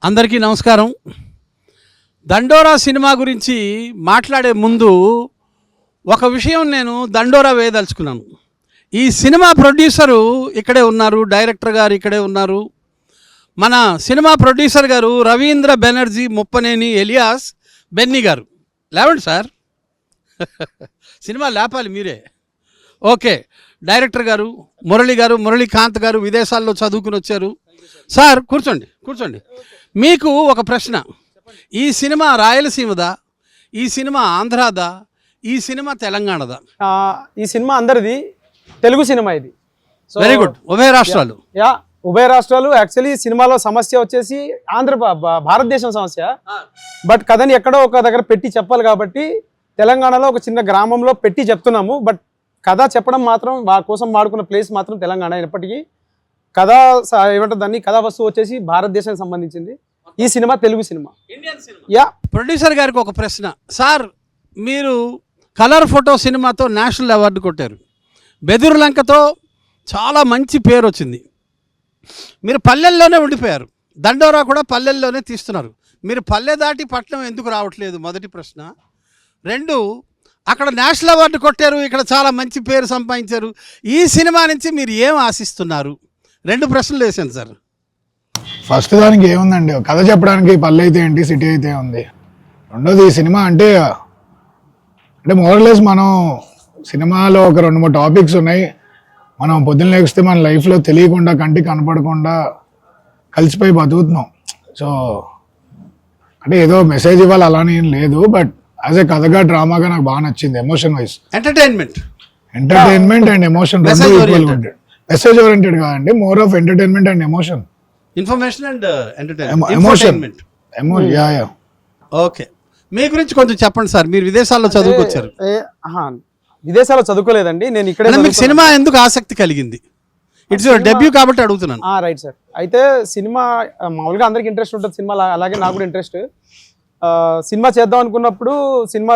అందరికీ నమస్కారం. దండోరా సినిమా గురించి మాట్లాడే ముందు ఒక విషయం నేను దండోరా వేయదలుచుకున్నాను. ఈ సినిమా ప్రొడ్యూసరు ఇక్కడే ఉన్నారు, డైరెక్టర్ గారు ఇక్కడే ఉన్నారు. మన సినిమా ప్రొడ్యూసర్ గారు రవీంద్ర బెనర్జీ ముప్పనేని ఎలియాస్ బెన్నీ గారు. లేవండి సార్, సినిమా లేపాలి మీరే. ఓకే, డైరెక్టర్ గారు మురళీకాంత్ గారు విదేశాల్లో చదువుకుని వచ్చారు. సార్ కూర్చోండి. మీకు ఒక ప్రశ్న, ఈ సినిమా రాయలసీమదా, ఈ సినిమా ఆంధ్రాదా, ఈ సినిమా తెలంగాణదా? ఈ సినిమా అందరిది, తెలుగు సినిమా ఇది. Very good. ఉభయ రాష్ట్రాలు. ఉభయ రాష్ట్రాలు. యాక్చువల్లీ సినిమాలో సమస్య వచ్చేసి భారతదేశం సమస్య, బట్ కథని ఎక్కడో ఒక దగ్గర పెట్టి చెప్పాలి కాబట్టి తెలంగాణలో ఒక చిన్న గ్రామంలో పెట్టి చెప్తున్నాము. బట్ కథ చెప్పడం మాత్రం కోసం వాడుకున్న ప్లేస్ మాత్రం తెలంగాణ అయినప్పటికీ కథ ఏమంటారు దాన్ని, కథా వస్తువు వచ్చేసి భారతదేశానికి సంబంధించింది. ఈ సినిమా తెలుగు సినిమా. ప్రొడ్యూసర్ గారికి ఒక ప్రశ్న. సార్, మీరు కలర్ ఫోటో సినిమాతో నేషనల్ అవార్డు కొట్టారు, బెదురులంకతో చాలా మంచి పేరు వచ్చింది. మీరు పల్లెల్లోనే ఉండిపోయారు, దండోరా కూడా పల్లెల్లోనే తీస్తున్నారు. మీరు పల్లె దాటి పట్నం ఎందుకు రావట్లేదు? మొదటి ప్రశ్న. రెండు, అక్కడ నేషనల్ అవార్డు కొట్టారు, ఇక్కడ చాలా మంచి పేరు సంపాదించారు. ఈ సినిమా నుంచి మీరు ఏం ఆశిస్తున్నారు? రెండు ప్రశ్నలు వేసాను సార్. ఫస్ట్ దానికి ఏముందండి, కథ చెప్పడానికి పల్లె అయితే ఏంటి, సిటీ అయితే ఉంది. రెండోది ఈ సినిమా అంటే మోరల్లెస్ మనం సినిమాలో ఒక 2-3 టాపిక్స్ ఉన్నాయి. మనం పొద్దున్న లేస్తే మన లైఫ్లో తెలియకుండా, కంటికి కనపడకుండా కలిసిపోయి బతుకుతున్నాం. సో అంటే ఏదో మెసేజ్ ఇవ్వాలి అలానే ఏం లేదు, బట్ యాజ్ ఏ కథగా డ్రామాగా నాకు బాగా నచ్చింది. Emotion wise entertainment and emotion రెండు ఈక్వల్ ఉంటుంది. మెసేజ్ ఓరియంటెడ్ కాదండి, more of entertainment and emotion. Information and entertainment. Okay, మీ గురించి కొంచెం చెప్పండి సార్. మీరు విదేశాల్లో చదువుకొచ్చారు. విదేశాల్లో చదువుకోలేదండి, నేను ఇక్కడ. మీకు సినిమా ఎందుకు ఆసక్తి కలిగింది? ఇట్స్ యువర్ డెబ్యూ కాబట్టి అడుగుతున్నాను. Right sir. అయితే సినిమా మామూలుగా అందరికి ఇంట్రెస్ట్ ఉంటుంది సినిమా, అలాగే నాకు కూడా ఇంట్రెస్ట్. సినిమా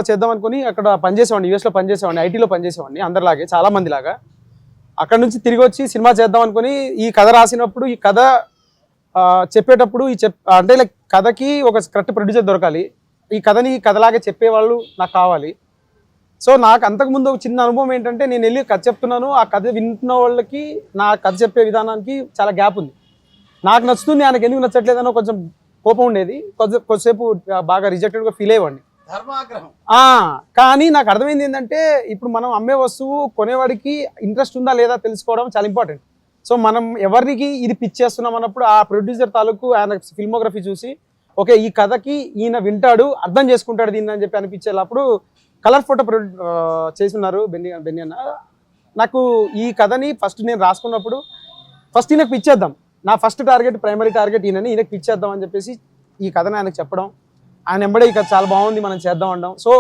చేద్దాం అనుకుని అక్కడ పనిచేసేవాడిని, యూఎస్లో పనిచేసేవాడిని, ఐటీలో పనిచేసేవాడిని, అందరిలాగే చాలా మంది లాగా. అక్కడ నుంచి తిరిగి వచ్చి సినిమా చేద్దాం అనుకుని ఈ కథ రాసినప్పుడు, ఈ కథ చెప్పేటప్పుడు అంటే లైక్ కథకి ఒక కరెక్ట్ ప్రొడ్యూసర్ దొరకాలి, ఈ కథని కథలాగే చెప్పేవాళ్ళు నాకు కావాలి. సో నాకు అంతకుముందు ఒక చిన్న అనుభవం ఏంటంటే, నేను వెళ్ళి కథ చెప్తున్నాను, ఆ కథ వింటున్న వాళ్ళకి నా కథ చెప్పే విధానానికి చాలా గ్యాప్ ఉంది. నాకు నచ్చుతుంది, ఆయనకు ఎందుకు నచ్చట్లేదనో కొంచెం కోపం ఉండేది. కొద్దిసేపు బాగా రిజెక్టెడ్గా ఫీల్ అయ్యేవాడిని. కానీ నాకు అర్థమైంది ఏంటంటే, ఇప్పుడు మనం అమ్మే వస్తువు కొనేవాడికి ఇంట్రెస్ట్ ఉందా లేదా తెలుసుకోవడం చాలా ఇంపార్టెంట్. సో మనం ఎవరికి ఇది పిచ్ చేస్తున్నాం అన్నప్పుడు ఆ ప్రొడ్యూసర్ తాలూకు ఆయన ఫిల్మోగ్రఫీ చూసి, ఓకే ఈ కథకి ఈయన వింటాడు, అర్థం చేసుకుంటాడు దీన్ని అని చెప్పి అనిపించేటప్పుడు కలర్ ఫోటో చేస్తున్నారు బెన్నీ అన్న. నాకు ఈ కథని ఫస్ట్ నేను రాసుకున్నప్పుడు ఫస్ట్ ఈయనకు పిచ్ చేద్దాం, నా ఫస్ట్ టార్గెట్, ప్రైమరీ టార్గెట్ ఈయనకు పిచ్ చేద్దాం అని చెప్పేసి ఈ కథని ఆయనకు చెప్పడం, ఆయన వెంబడే ఈ కథ చాలా బాగుంది మనం చేద్దాం అనడం. So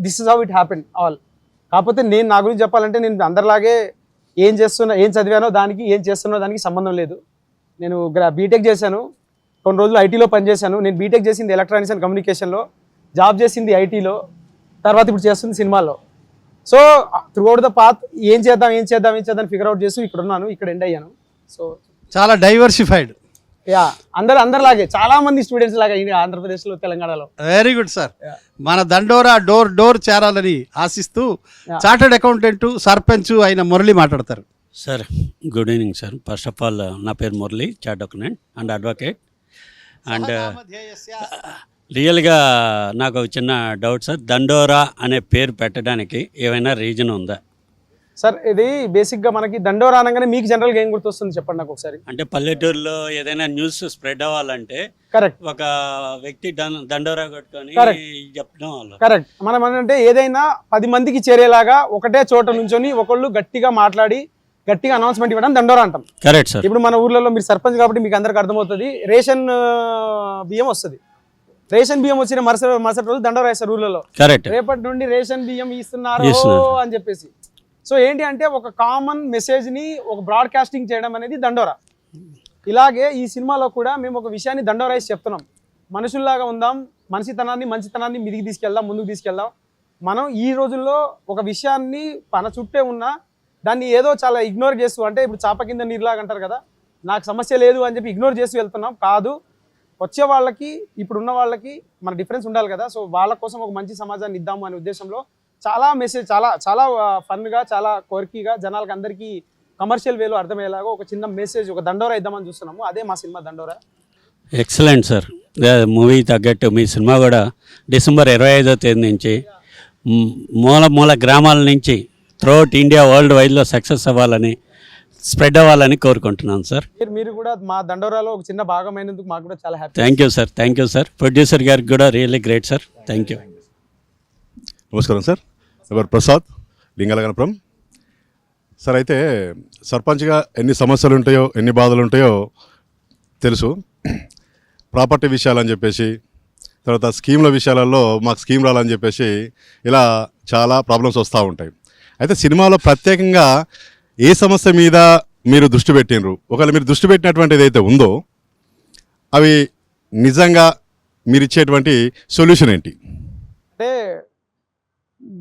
this is how it happen all. కాకపోతే నేను నా గురించి చెప్పాలంటే, నేను అందరిలాగే ఏం చదివానో దానికి, ఏం చేస్తున్నో దానికి సంబంధం లేదు. నేను బీటెక్ చేశాను, కొన్ని రోజులు ఐటీలో పనిచేశాను. నేను బీటెక్ చేసింది ఎలక్ట్రానిక్స్ అండ్ కమ్యూనికేషన్లో, జాబ్ చేసింది ఐటీలో, తర్వాత ఇప్పుడు చేస్తుంది సినిమాలో. సో త్రూఅవుట్ ద పాత్ ఏం చేద్దాం ఫిగర్ అవుట్ చేస్తూ ఇక్కడ ఉన్నాను, ఇక్కడ ఎండ్ అయ్యాను. సో చాలా డైవర్సిఫైడ్. అందరిలాగే చాలా మంది స్టూడెంట్స్ లాగా ఆంధ్రప్రదేశ్లో, తెలంగాణలో. Very good sir. మన దండోరా డోర్ చేరాలని ఆశిస్తూ చార్టర్డ్ అకౌంటెంట్, సర్పంచ్ అయిన మురళి మాట్లాడతారు. Sir good evening sir. First of all నా పేరు Murali, chartered accountant and advocate. And రియల్గా నాకు ఒక చిన్న డౌట్ సార్, దండోరా అనే పేరు పెట్టడానికి ఏమైనా రీజన్ ఉందా సార్? ఇది బేసిక్గా మనకి దండోరా అనగానే మీకు జనరల్గా ఏం గుర్తొస్తుంది చెప్పండి నాకు ఒకసారి. అంటే పల్లెటూరులో ఏదైనా న్యూస్ స్ప్రెడ్ అవ్వాలంటే కరెక్ట్, ఒక వ్యక్తి దండోరా కొట్టుకొని చెప్పడం వల్ల. కరెక్ట్. మనం అంటే ఏదైనా 10 మందికి చేరేలాగా ఒకటే చోట నుంచొని ఒకళ్ళు గట్టిగా మాట్లాడి గట్టిగా అనౌన్స్మెంట్ ఇవ్వడం దండోరా అంటాం. Correct sir. ఇప్పుడు మన ఊర్లలో మీరు సర్పంచ్ కాబట్టి మీకు అందరికి అర్థమవుతుంది, రేషన్ బియ్యం వస్తుంది. రేషన్ బియ్యం వచ్చిన మరుసటి రోజు దండోరా వేస్తారు ఊర్లలో. కరెక్ట్. రేపటి నుండి రేషన్ బియ్యం ఇస్తున్నారు అని చెప్పేసి. సో ఏంటి అంటే, ఒక కామన్ మెసేజ్ని ఒక బ్రాడ్కాస్టింగ్ చేయడం అనేది దండోరా. ఇలాగే ఈ సినిమాలో కూడా మేము ఒక విషయాన్ని దండోరాయిసి చెప్తున్నాం. మనుషుల్లాగా ఉందాం, మంచితనాన్ని మీదికి తీసుకెళ్దాం, ముందుకు తీసుకెళ్దాం. మనం ఈ రోజుల్లో ఒక విషయాన్ని మన చుట్టే ఉన్న దాన్ని ఏదో చాలా ఇగ్నోర్ చేస్తూ, అంటే ఇప్పుడు చాప కింద నీరులాగా అంటారు కదా, నాకు సమస్య లేదు అని చెప్పి ఇగ్నోర్ చేస్తూ వెళ్తున్నాం. కాదు, వచ్చే వాళ్ళకి ఇప్పుడున్న వాళ్ళకి మన డిఫరెన్స్ ఉండాలి కదా. సో వాళ్ళ కోసం ఒక మంచి సమాజాన్ని ఇద్దాము అనే ఉద్దేశంలో చాలా మెసేజ్, చాలా చాలా ఫన్గా, చాలా కోరికగా జనాలకు అందరికీ కమర్షియల్ వేలో అర్థమయ్యేలాగా ఒక చిన్న మెసేజ్, ఒక దండోరా ఇద్దామని చూస్తున్నాము. అదే మా సినిమా దండోరా. Excellent sir. మూవీ తగ్గట్టు మీ సినిమా కూడా డిసెంబర్ 25వ తేదీ నుంచి మూల గ్రామాల నుంచి త్రూఅవుట్ ఇండియా వరల్డ్ వైడ్లో సక్సెస్ అవ్వాలని, స్ప్రెడ్ అవ్వాలని కోరుకుంటున్నాను సార్. మీరు కూడా మా దండోరాలో ఒక చిన్న భాగమైనందుకు మాకు కూడా చాలా happy. Thank you sir. Producer గారికి కూడా really great sir. Thank you. నమస్కారం సార్. ఎవరు ప్రసాద్, లింగలగనపురం సార్. అయితే సర్పంచ్గా ఎన్ని సమస్యలు ఉంటాయో, ఎన్ని బాధలు ఉంటాయో తెలుసు. ప్రాపర్టీ విషయాలని చెప్పేసి, తర్వాత స్కీమ్ల విషయాలలో మాకు స్కీమ్ రాలని చెప్పేసి ఇలా చాలా ప్రాబ్లమ్స్ వస్తూ ఉంటాయి. అయితే సినిమాలో ప్రత్యేకంగా ఏ సమస్య మీద మీరు దృష్టి పెట్టినరు, ఒకవేళ మీరు దృష్టి పెట్టినటువంటి ఏదైతే ఉందో అవి నిజంగా మీరు ఇచ్చేటువంటి సొల్యూషన్ ఏంటి? అంటే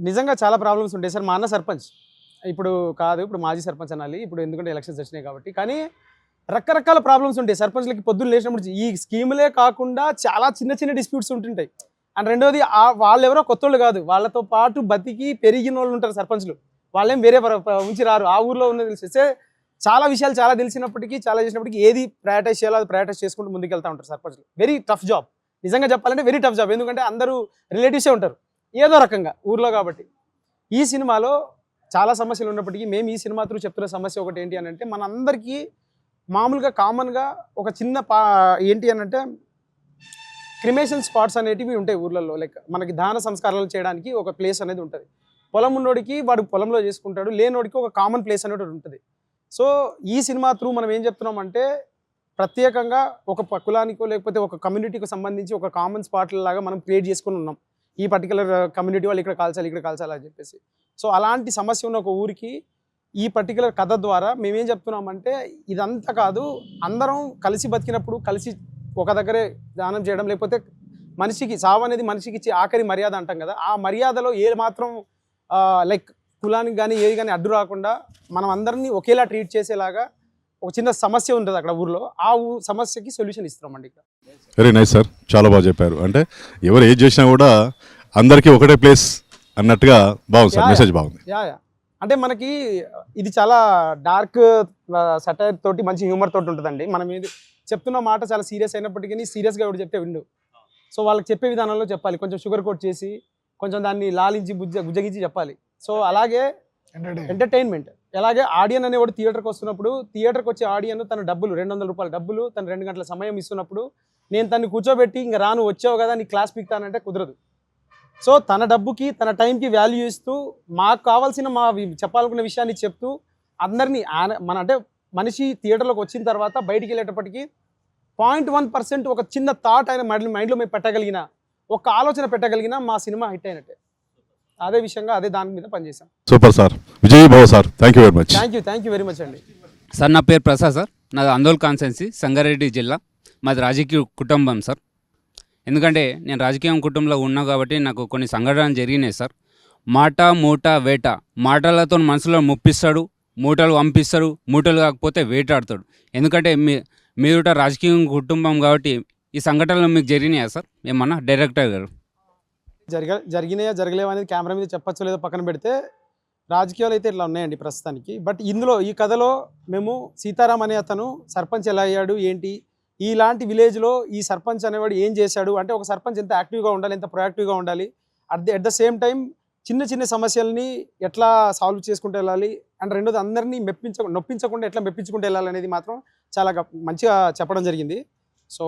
నిజంగా చాలా ప్రాబ్లమ్స్ ఉంటాయి సార్. మా అన్న సర్పంచ్, ఇప్పుడు మాజీ సర్పంచ్ అనాలి, ఇప్పుడు ఎందుకంటే ఎలక్షన్స్ వచ్చినాయి కాబట్టి. కానీ రకరకాల ప్రాబ్లమ్స్ ఉంటాయి సర్పంచ్లకి. పొద్దున్న లేచినప్పుడు ఈ స్కీములే కాకుండా చాలా చిన్న చిన్న డిస్ప్యూట్స్ ఉంటుంటాయి. అండ్ రెండోది వాళ్ళు ఎవరో కొత్త వాళ్ళు కాదు, వాళ్ళతో పాటు బతికి పెరిగిన వాళ్ళు ఉంటారు సర్పంచ్లు. వాళ్ళేం వేరే ఉంచి రారు, ఆ ఊర్లో ఉన్నది తెలిసేస్తే చాలా విషయాలు చాలా తెలిసినప్పటికీ, చాలా చేసినప్పటికీ ఏది ప్రయారిటైజ్ చేయాలో అది ప్రయారిటైజ్ చేసుకుంటూ ముందుకెళ్తూ ఉంటారు సర్పంచ్లు. వెరీ టఫ్ జాబ్, నిజంగా చెప్పాలంటే వెరీ టఫ్ జాబ్. ఎందుకంటే అందరూ రిలేటివ్సే ఉంటారు ఏదో రకంగా ఊర్లో కాబట్టి. ఈ సినిమాలో చాలా సమస్యలు ఉన్నప్పటికీ మేము ఈ సినిమా త్రూ చెప్తున్న సమస్య ఒకటి ఏంటి అని అంటే, మనందరికీ మామూలుగా కామన్గా ఒక చిన్న ఏంటి అని అంటే క్రిమేషన్ స్పాట్స్ అనేటివి ఉంటాయి ఊర్లలో. లైక్ మనకి దాన సంస్కారాలు చేయడానికి ఒక ప్లేస్ అనేది ఉంటుంది. పొలం ఉన్నోడికి వాడు పొలంలో చేసుకుంటాడు, లేనోడికి ఒక కామన్ ప్లేస్ అనేది ఉంటుంది. సో ఈ సినిమా త్రూ మనం ఏం చెప్తున్నామంటే, ప్రత్యేకంగా ఒక కులానికో లేకపోతే ఒక కమ్యూనిటీకి సంబంధించి ఒక కామన్ స్పాట్ల లాగా మనం క్రియేట్ చేసుకుని ఉన్నాం. ఈ పర్టికులర్ కమ్యూనిటీ వాళ్ళు ఇక్కడ కాల్చాలి అని చెప్పేసి. సో అలాంటి సమస్య ఉన్న ఒక ఊరికి ఈ పర్టికులర్ కథ ద్వారా మేమేం చెప్తున్నామంటే, ఇదంతా కాదు, అందరం కలిసి బతికినప్పుడు కలిసి ఒక దగ్గరే దానం చేయడం, లేకపోతే మనిషికి సావు అనేది మనిషికి ఇచ్చే ఆఖరి మర్యాద అంటాం కదా, ఆ మర్యాదలో ఏ మాత్రం లైక్ కులానికి కానీ ఏది కానీ అడ్డు రాకుండా మనం అందరినీ ఒకేలా ట్రీట్ చేసేలాగా ఒక చిన్న సమస్య ఉంటుంది అక్కడ ఊర్లో. ఆ సమస్యకి సొల్యూషన్ ఇస్తున్నామండి ఇక్కడ. వెరీ నైస్ సార్, చాలా బాగా చెప్పారు. అంటే ఎవరు ఏది చేసినా కూడా అందరికీ ఒకటే ప్లేస్ అన్నట్టుగా బాగుంది సార్, మెసేజ్ బాగుంది. యా అంటే మనకి ఇది చాలా డార్క్ సటైర్ తోటి మంచి హ్యూమర్ తోటి ఉంటుందండి. మనం ఇది చెప్తున్న మాట చాలా సీరియస్ అయినప్పటికీ సీరియస్గా ఎవరు చెప్తే విండు. సో వాళ్ళకి చెప్పే విధానంలో చెప్పాలి, కొంచెం షుగర్ కోట్ చేసి కొంచెం దాన్ని లాలించి గుజ్జగించి చెప్పాలి. సో అలాగే ఎంటర్టైన్మెంట్, అలాగే ఆడియన్ అనేవాడు థియేటర్కి వస్తున్నప్పుడు, థియేటర్కి వచ్చే ఆడియన్ తన డబ్బులు 200 రూపాయల డబ్బులు తను 2 గంటల సమయం ఇస్తున్నప్పుడు నేను తను కూర్చోబెట్టి ఇంకా రాను వచ్చావు కదా నీ క్లాస్ పీక్తానంటే కుదరదు. సో తన డబ్బుకి తన టైంకి వాల్యూ ఇస్తూ మాకు కావాల్సిన మా చెప్పాలనుకున్న విషయాన్ని చెప్తూ అందరినీ అంటే మనిషి థియేటర్లోకి వచ్చిన తర్వాత బయటికి వెళ్ళేటప్పటికి 0.1% ఒక చిన్న థాట్ ఆయన మైండ్లో మేము పెట్టగలిగిన, ఒక ఆలోచన పెట్టగలిగిన మా సినిమా హిట్ అయినట్టే. అదే విషయంగా అదే దాని మీద పనిచేసాం. Super sir, Vijay Babu sir, thank you very much. Thank you very much అండి. సార్ నా పేరు ప్రసాద్ సార్, నాది అందోల్ కాన్స్టెన్సీ, సంగారెడ్డి జిల్లా. మాది రాజకీయ కుటుంబం సార్. ఎందుకంటే నేను రాజకీయ కుటుంబంలో ఉన్నా కాబట్టి నాకు కొన్ని సంఘటనలు జరిగినాయి సార్. మాట మూట వేట, మాటలతో మనసులో ముప్పిస్తాడు, మూటలు పంపిస్తాడు, మూటలు కాకపోతే వేటాడతాడు. ఎందుకంటే మీరుట రాజకీయ కుటుంబం కాబట్టి ఈ సంఘటనలు మీకు జరిగినాయా సార్ ఏమన్నా డైరెక్టర్ గారు? జరిగినాయా జరగలేవా అనేది కెమెరా మీద చెప్పచ్చో లేదో పక్కన పెడితే రాజకీయాలు అయితే ఇట్లా ఉన్నాయండి ప్రస్తుతానికి. బట్ ఇందులో ఈ కథలో మేము సీతారాం అనే అతను సర్పంచ్ ఎలా అయ్యాడు ఏంటి, ఇలాంటి విలేజ్లో ఈ సర్పంచ్ అనేవాడు ఏం చేశాడు అంటే, ఒక సర్పంచ్ ఎంత యాక్టివ్గా ఉండాలి, ఎంత ప్రొయాక్టివ్గా ఉండాలి, అట్ ద సేమ్ టైం చిన్న చిన్న సమస్యల్ని ఎట్లా సాల్వ్ చేసుకుంటూ వెళ్ళాలి, అండ్ రెండోది అందరినీ నొప్పించకుండా ఎట్లా మెప్పించుకుంటూ వెళ్ళాలి అనేది మాత్రం చాలా మంచిగా చెప్పడం జరిగింది. సో